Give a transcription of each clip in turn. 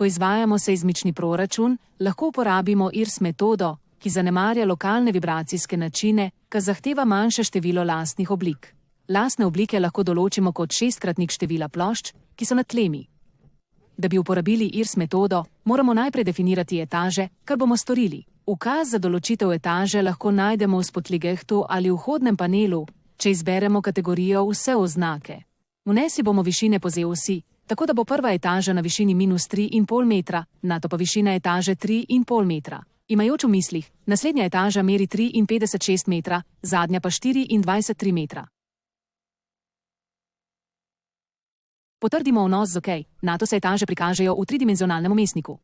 Ko izvajamo seizmični proračun, lahko uporabimo IRS metodo, ki zanemarja lokalne vibracijske načine, kar zahteva manjše število lastnih oblik. Lastne oblike lahko določimo kot 6-kratnik števila plošč, ki so nad tlemi. Da bi uporabili IRS metodo, moramo najprej definirati etaže, kar bomo storili. Ukaz za določitev etaže lahko najdemo v spotligehtu ali v vhodnem panelu, če izberemo kategorijo vse oznake. Vnesi bomo višine po z-osi, tako da bo prva etaža na višini -3,5 metra, nato pa višina etaže 3,5 metra. Imajoč v mislih, naslednja etaža meri 53,6 metra, zadnja pa 24,3 metra. Potrdimo vnos z OK, nato se etaže prikažejo v tridimenzionalnem vmesniku.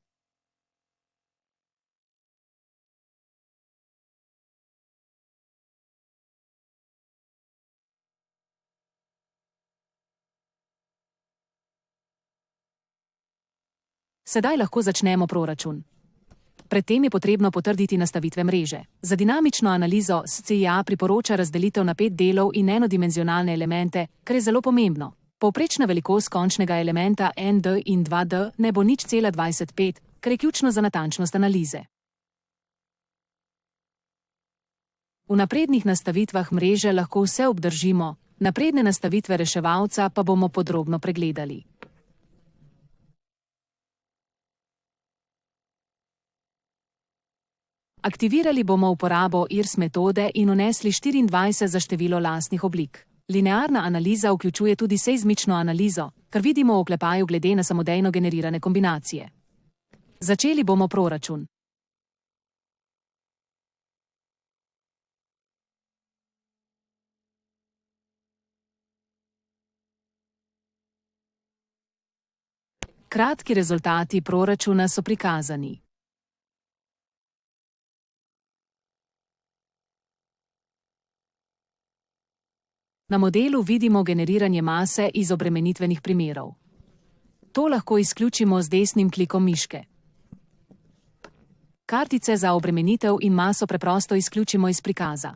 Sedaj lahko začnemo proračun. Pred tem je potrebno potrditi nastavitve mreže. Za dinamično analizo SCIA priporoča razdelitev na 5 delov in enodimenzionalne elemente, kar je zelo pomembno. Povprečna velikost končnega elementa ND in 2D ne bo 0,25, kar je ključno za natančnost analize. V naprednih nastavitvah mreže lahko vse obdržimo, napredne nastavitve reševalca pa bomo podrobno pregledali. Aktivirali bomo uporabo IRS metode in vnesli 24 za število lastnih oblik. Linearna analiza vključuje tudi seizmično analizo, kar vidimo v oklepaju glede na samodejno generirane kombinacije. Začeli bomo proračun. Kratki rezultati proračuna so prikazani. Na modelu vidimo generiranje mase iz obremenitvenih primerov. To lahko izključimo z desnim klikom miške. Kartice za obremenitev in maso preprosto izključimo iz prikaza.